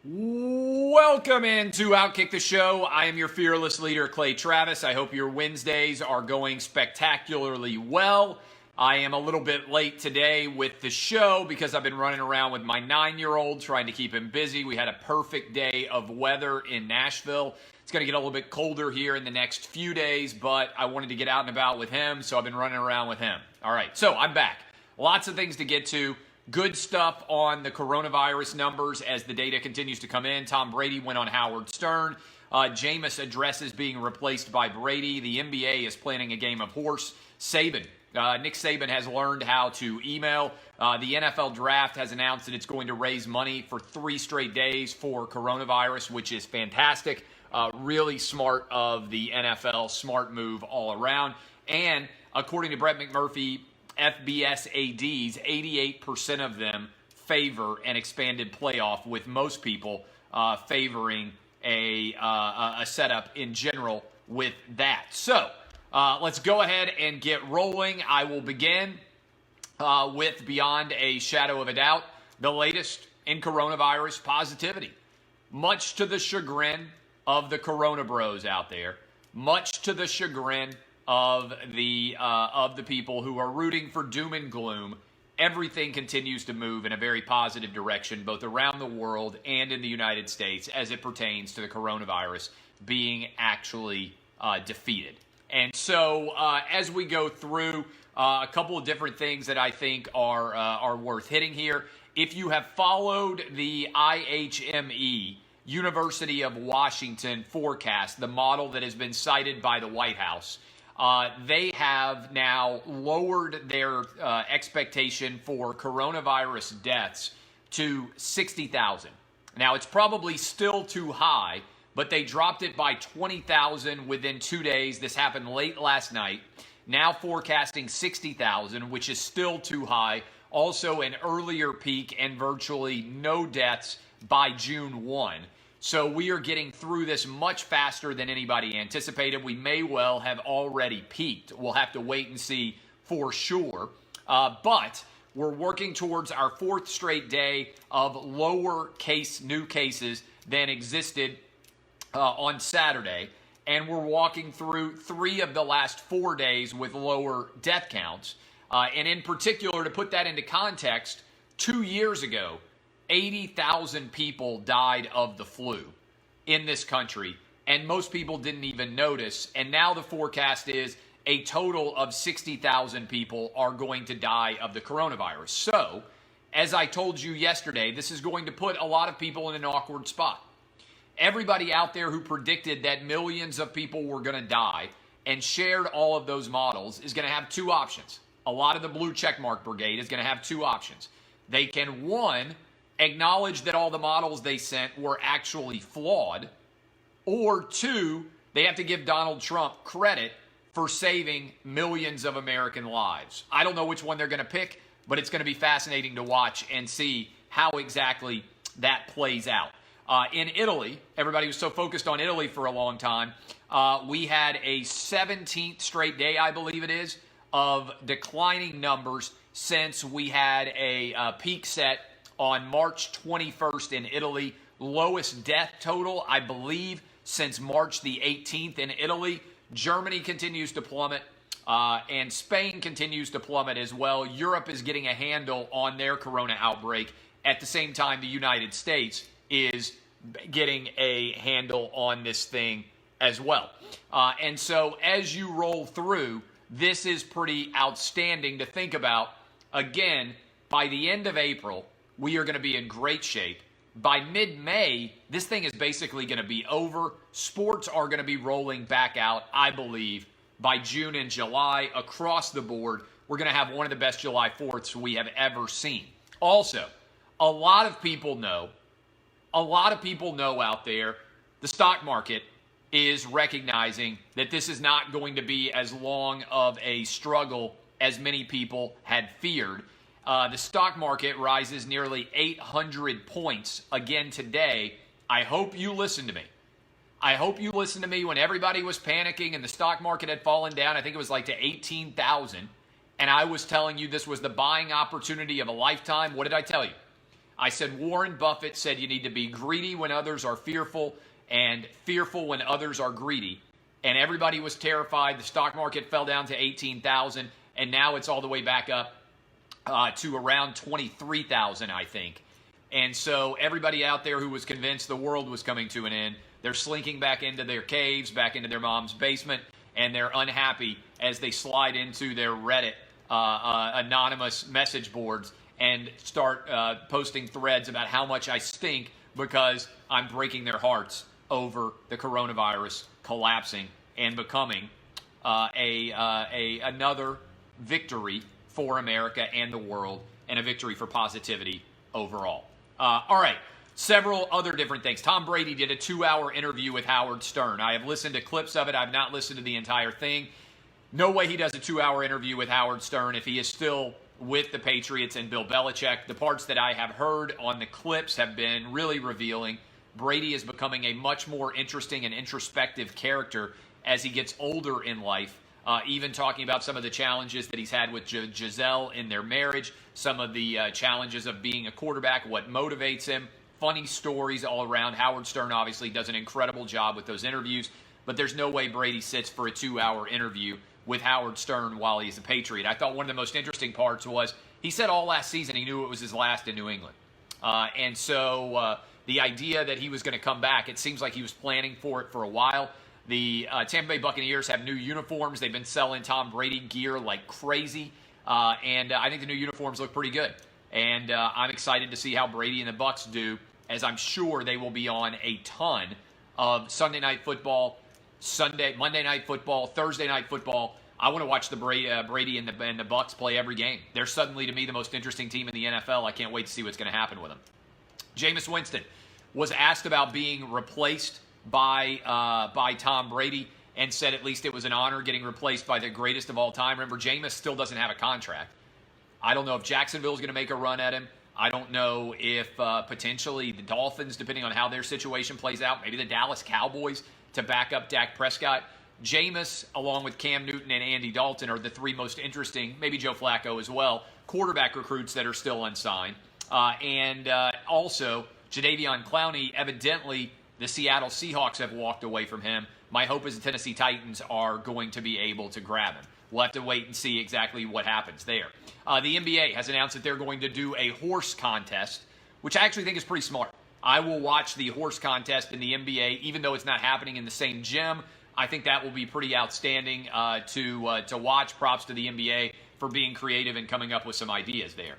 Welcome into Outkick the Show. I am your fearless leader, Clay Travis. I hope your Wednesdays are going spectacularly well. I am a little bit late today with the show because I've been running around with my 9-year-old trying to keep him busy. We had a perfect day of weather in Nashville. It's going to get a little bit colder here in the next few days, but I wanted to get out and about with him, so I've been running around with him. All right, so I'm back. Lots of things to get to. Good stuff on the coronavirus numbers as the data continues to come in. Tom Brady went on Howard Stern. Jameis addresses being replaced by Brady. The NBA is planning a game of horse. Saban. Nick Saban has learned how to email. The NFL draft has announced that it's going to raise money for 3 straight days for coronavirus, which is fantastic. Really smart of the NFL. Smart move all around. And according to Brett McMurphy, FBS ADs, 88% of them favor an expanded playoff, with most people favoring a setup in general with that. So let's go ahead and get rolling. I will begin with, beyond a shadow of a doubt, the latest in coronavirus positivity. Much to the chagrin of the Corona Bros out there, much to the chagrin of the people who are rooting for doom and gloom, everything continues to move in a very positive direction, both around the world and in the United States, as it pertains to the coronavirus being actually defeated. And so as we go through a couple of different things that I think are worth hitting here, if you have followed the IHME, University of Washington forecast, the model that has been cited by the White House, they have now lowered their expectation for coronavirus deaths to 60,000. Now, it's probably still too high, but they dropped it by 20,000 within 2 days. This happened late last night. Now forecasting 60,000, which is still too high. Also an earlier peak and virtually no deaths by June 1. So we are getting through this much faster than anybody anticipated. We may well have already peaked. We'll have to wait and see for sure. But we're working towards our 4th straight day of lower new cases than existed on Saturday. And we're walking through 3 of the last 4 days with lower death counts. And in particular, to put that into context, 2 years ago, 80,000 people died of the flu in this country, and most people didn't even notice. And now the forecast is a total of 60,000 people are going to die of the coronavirus. So, as I told you yesterday, this is going to put a lot of people in an awkward spot. Everybody out there who predicted that millions of people were going to die and shared all of those models is going to have 2 options. A lot of the blue checkmark brigade is going to have 2 options. They can, 1, acknowledge that all the models they sent were actually flawed, or 2, they have to give Donald Trump credit for saving millions of American lives. I don't know which one they're going to pick, but it's going to be fascinating to watch and see how exactly that plays out. In Italy, everybody was so focused on Italy for a long time, we had a 17th straight day, I believe it is, of declining numbers since we had a peak set on March 21st in Italy. Lowest death total, I believe, since March the 18th in Italy. Germany continues to plummet, and Spain continues to plummet as well. Europe is getting a handle on their corona outbreak. At the same time, the United States is getting a handle on this thing as well. And so as you roll through, this is pretty outstanding to think about. Again, by the end of April, we are going to be in great shape. By mid-May, this thing is basically going to be over. Sports are going to be rolling back out, I believe, by June and July across the board. We're going to have one of the best July 4ths we have ever seen. Also, a lot of people know out there, the stock market is recognizing that this is not going to be as long of a struggle as many people had feared. The stock market rises nearly 800 points again today. I hope you listen to me. I hope you listened to me when everybody was panicking and the stock market had fallen down. I think it was like to 18,000. And I was telling you this was the buying opportunity of a lifetime. What did I tell you? I said Warren Buffett said you need to be greedy when others are fearful and fearful when others are greedy. And everybody was terrified. The stock market fell down to 18,000, and now it's all the way back up to around 23,000, I think. And so everybody out there who was convinced the world was coming to an end, they're slinking back into their caves, back into their mom's basement, and they're unhappy as they slide into their Reddit anonymous message boards and start posting threads about how much I stink because I'm breaking their hearts over the coronavirus collapsing and becoming another victory for America and the world, and a victory for positivity overall. All right, several other different things. Tom Brady did a 2-hour interview with Howard Stern. I have listened to clips of it. I've not listened to the entire thing. No way he does a 2-hour interview with Howard Stern if he is still with the Patriots and Bill Belichick. The parts that I have heard on the clips have been really revealing. Brady is becoming a much more interesting and introspective character as he gets older in life, even talking about some of the challenges that he's had with Giselle in their marriage, some of the challenges of being a quarterback, what motivates him, funny stories all around. Howard Stern obviously does an incredible job with those interviews, but there's no way Brady sits for a 2-hour interview with Howard Stern while he's a Patriot. I thought one of the most interesting parts was he said all last season he knew it was his last in New England. And so the idea that he was going to come back, it seems like he was planning for it for a while. The Tampa Bay Buccaneers have new uniforms. They've been selling Tom Brady gear like crazy. And I think the new uniforms look pretty good. And I'm excited to see how Brady and the Bucs do, as I'm sure they will be on a ton of Sunday Night Football, Monday Night Football, Thursday Night Football. I want to watch the Brady and the Bucs play every game. They're suddenly, to me, the most interesting team in the NFL. I can't wait to see what's going to happen with them. Jameis Winston was asked about being replaced by Tom Brady and said at least it was an honor getting replaced by the greatest of all time. Remember, Jameis still doesn't have a contract. I don't know if Jacksonville is going to make a run at him. I don't know if potentially the Dolphins, depending on how their situation plays out, maybe the Dallas Cowboys to back up Dak Prescott. Jameis, along with Cam Newton and Andy Dalton, are the three most interesting, maybe Joe Flacco as well, quarterback recruits that are still unsigned. Also, Jadeveon Clowney, evidently the Seattle Seahawks have walked away from him. My hope is the Tennessee Titans are going to be able to grab him. We'll have to wait and see exactly what happens there. The NBA has announced that they're going to do a horse contest, which I actually think is pretty smart. I will watch the horse contest in the NBA, even though it's not happening in the same gym. I think that will be pretty outstanding to watch. Props to the NBA for being creative and coming up with some ideas there.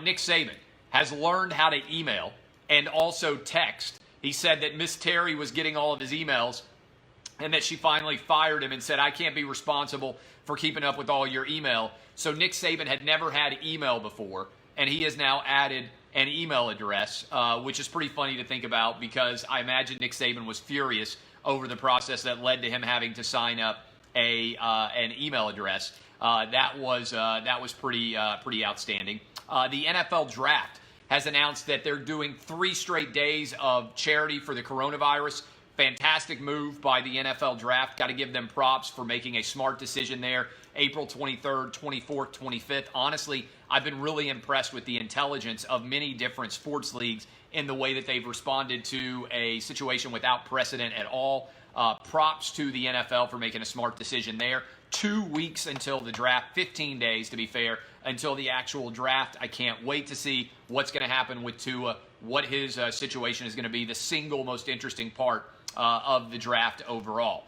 Nick Saban has learned how to email and also text. He said that Miss Terry was getting all of his emails and that she finally fired him and said, I can't be responsible for keeping up with all your email. So Nick Saban had never had email before, and he has now added an email address, which is pretty funny to think about because I imagine Nick Saban was furious over the process that led to him having to sign up an email address. That was pretty outstanding. The NFL Draft has announced that they're doing 3 straight days of charity for the coronavirus. Fantastic move by the NFL Draft. Got to give them props for making a smart decision there. April 23rd, 24th, 25th. Honestly, I've been really impressed with the intelligence of many different sports leagues in the way that they've responded to a situation without precedent at all. Props to the NFL for making a smart decision there. 2 weeks until the draft, 15 days to be fair, until the actual draft. I can't wait to see what's going to happen with Tua, what his situation is going to be, the single most interesting part of the draft overall.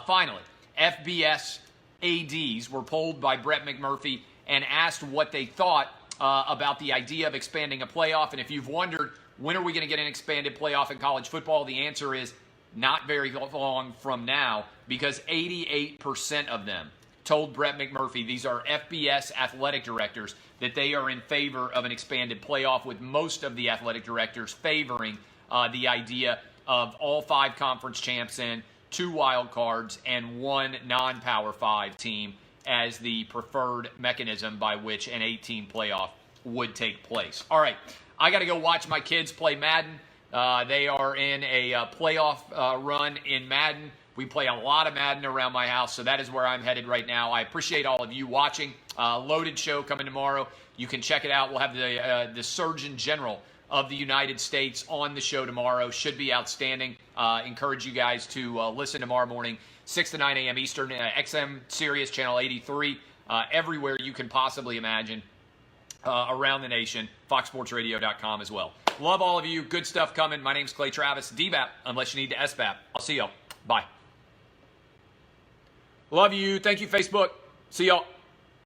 Finally, FBS ADs were polled by Brett McMurphy and asked what they thought about the idea of expanding a playoff. And if you've wondered, when are we going to get an expanded playoff in college football? The answer is not very long from now, because 88% of them told Brett McMurphy, these are FBS athletic directors, that they are in favor of an expanded playoff, with most of the athletic directors favoring the idea of all 5 conference champs in, 2 wild cards, and 1 non-Power 5 team as the preferred mechanism by which an 8-team playoff would take place. All right, I got to go watch my kids play Madden. They are in a playoff run in Madden. We play a lot of Madden around my house, so that is where I'm headed right now. I appreciate all of you watching. Loaded show coming tomorrow. You can check it out. We'll have the Surgeon General of the United States on the show tomorrow. Should be outstanding. Encourage you guys to listen tomorrow morning, 6 to 9 a.m. Eastern, XM Sirius Channel 83, everywhere you can possibly imagine around the nation, foxsportsradio.com as well. Love all of you. Good stuff coming. My name's Clay Travis. DBAP, unless you need to SBAP. I'll see y'all. Bye. Love you. Thank you, Facebook. See y'all.